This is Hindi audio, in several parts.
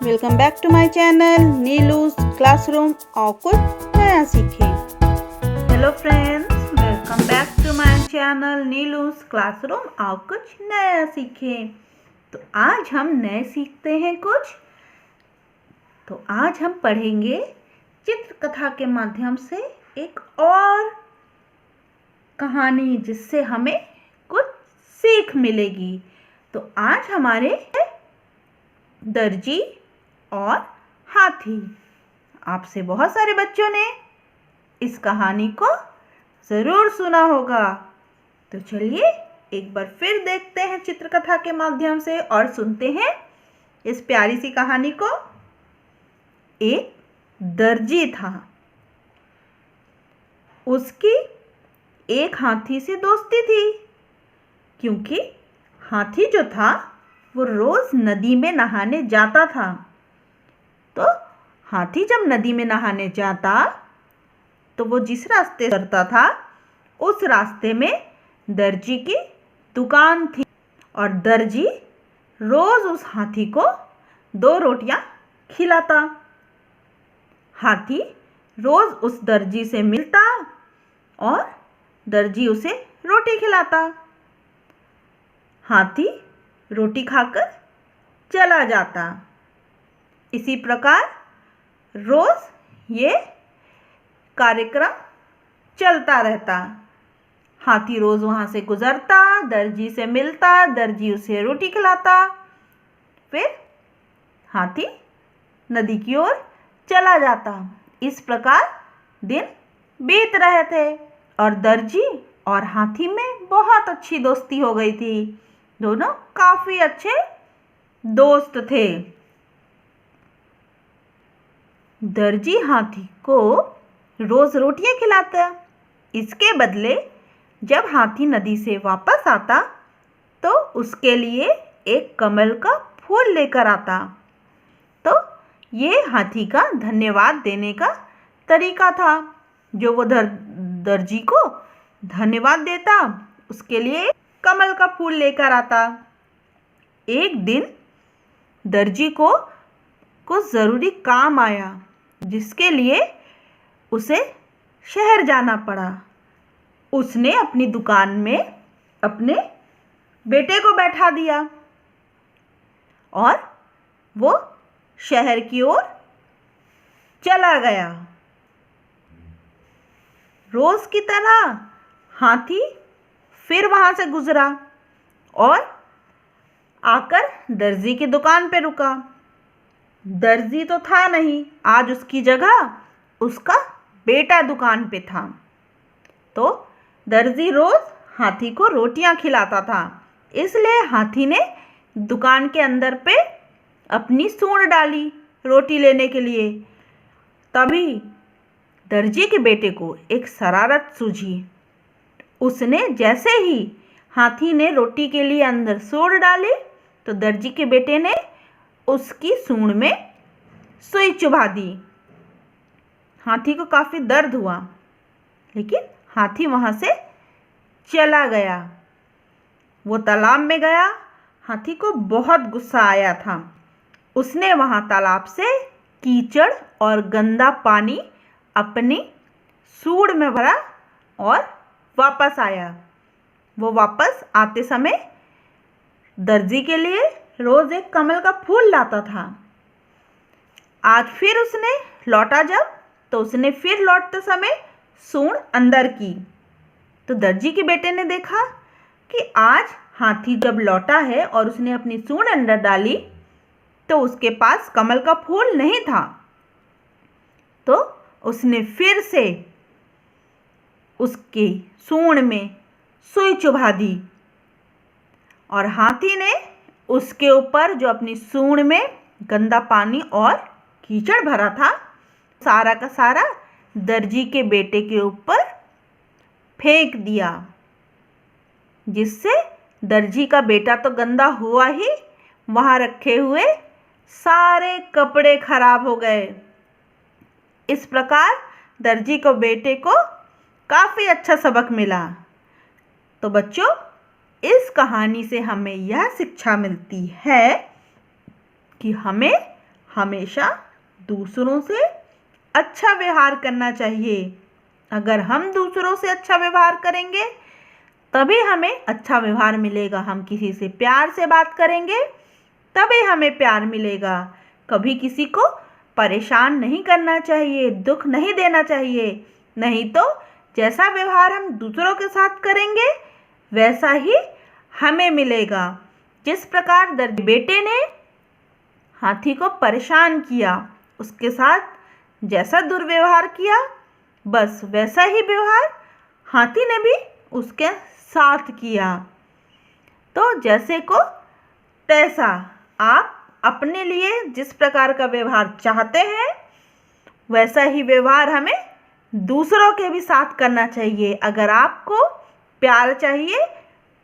Welcome back to my channel Neelu's classroom और कुछ नया सीखें। Hello friends, welcome back to my channel Neelu's classroom और कुछ नया सीखें। तो आज हम नए सीखते हैं कुछ। तो आज हम पढ़ेंगे चित्रकथा के माध्यम से एक और कहानी जिससे हमें कुछ सीख मिलेगी। तो आज हमारे दर्जी और हाथी। आपसे बहुत सारे बच्चों ने इस कहानी को ज़रूर सुना होगा। तो चलिए एक बार फिर देखते हैं चित्रकथा के माध्यम से और सुनते हैं इस प्यारी सी कहानी को। एक दर्जी था, उसकी एक हाथी से दोस्ती थी, क्योंकि हाथी जो था वो रोज़ नदी में नहाने जाता था। तो हाथी जब नदी में नहाने जाता तो वो जिस रास्ते चलता था उस रास्ते में दर्जी की दुकान थी और दर्जी रोज़ उस हाथी को 2 रोटियां खिलाता। हाथी रोज़ उस दर्जी से मिलता और दर्जी उसे रोटी खिलाता। हाथी रोटी खाकर चला जाता। इसी प्रकार रोज़ ये कार्यक्रम चलता रहता। हाथी रोज़ वहाँ से गुज़रता, दर्जी से मिलता, दर्जी उसे रोटी खिलाता। फिर हाथी नदी की ओर चला जाता। इस प्रकार दिन बीत रहे थे और दर्जी और हाथी में बहुत अच्छी दोस्ती हो गई थी। दोनों काफ़ी अच्छे दोस्त थे। दर्जी हाथी को रोज़ रोटियां खिलाता। इसके बदले जब हाथी नदी से वापस आता तो उसके लिए एक कमल का फूल लेकर आता। तो ये हाथी का धन्यवाद देने का तरीका था। जो वो दर्जी को धन्यवाद देता, उसके लिए कमल का फूल लेकर आता। एक दिन दर्जी को कुछ ज़रूरी काम आया, जिसके लिए उसे शहर जाना पड़ा। उसने अपनी दुकान में अपने बेटे को बैठा दिया और वो शहर की ओर चला गया। रोज़ की तरह हाथी फिर वहाँ से गुज़रा और आकर दर्जी की दुकान पे रुका। दर्जी तो था नहीं, आज उसकी जगह उसका बेटा दुकान पे था। तो दर्जी रोज़ हाथी को रोटियां खिलाता था, इसलिए हाथी ने दुकान के अंदर पे अपनी सूंड डाली रोटी लेने के लिए। तभी दर्जी के बेटे को एक शरारत सूझी। उसने जैसे ही हाथी ने रोटी के लिए अंदर सूंड डाली तो दर्जी के बेटे ने उसकी सूंड में सुई चुभा दी। हाथी को काफ़ी दर्द हुआ, लेकिन हाथी वहाँ से चला गया। वो तालाब में गया। हाथी को बहुत गुस्सा आया था। उसने वहाँ तालाब से कीचड़ और गंदा पानी अपनी सूंड में भरा और वापस आया। वो वापस आते समय दर्जी के लिए रोज़ एक कमल का फूल लाता था। आज फिर उसने लौटा तो उसने फिर लौटते समय सूंड अंदर की। तो दर्जी के बेटे ने देखा कि आज हाथी जब लौटा है और उसने अपनी सूंड अंदर डाली तो उसके पास कमल का फूल नहीं था। तो उसने फिर से उसकी सूंड में सुई चुभा दी और हाथी ने उसके ऊपर जो अपनी सूंड में गंदा पानी और कीचड़ भरा था, सारा का सारा दर्जी के बेटे के ऊपर फेंक दिया, जिससे दर्जी का बेटा तो गंदा हुआ ही, वहाँ रखे हुए सारे कपड़े खराब हो गए। इस प्रकार दर्जी को बेटे को काफ़ी अच्छा सबक मिला। तो बच्चों, इस कहानी से हमें यह शिक्षा मिलती है कि हमें हमेशा दूसरों से अच्छा व्यवहार करना चाहिए। अगर हम दूसरों से अच्छा व्यवहार करेंगे तभी हमें अच्छा व्यवहार मिलेगा। हम किसी से प्यार से बात करेंगे तभी हमें प्यार मिलेगा। कभी किसी को परेशान नहीं करना चाहिए, दुख नहीं देना चाहिए, नहीं तो जैसा व्यवहार हम दूसरों के साथ करेंगे वैसा ही हमें मिलेगा। जिस प्रकार दर्जी बेटे ने हाथी को परेशान किया, उसके साथ जैसा दुर्व्यवहार किया, बस वैसा ही व्यवहार हाथी ने भी उसके साथ किया। तो जैसे को तैसा, आप अपने लिए जिस प्रकार का व्यवहार चाहते हैं वैसा ही व्यवहार हमें दूसरों के भी साथ करना चाहिए। अगर आपको प्यार चाहिए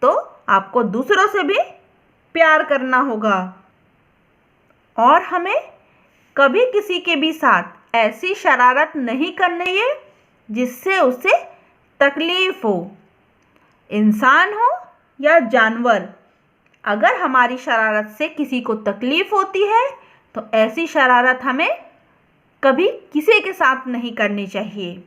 तो आपको दूसरों से भी प्यार करना होगा और हमें कभी किसी के भी साथ ऐसी शरारत नहीं करनी है जिससे उसे तकलीफ हो। इंसान हो या जानवर, अगर हमारी शरारत से किसी को तकलीफ होती है तो ऐसी शरारत हमें कभी किसी के साथ नहीं करनी चाहिए।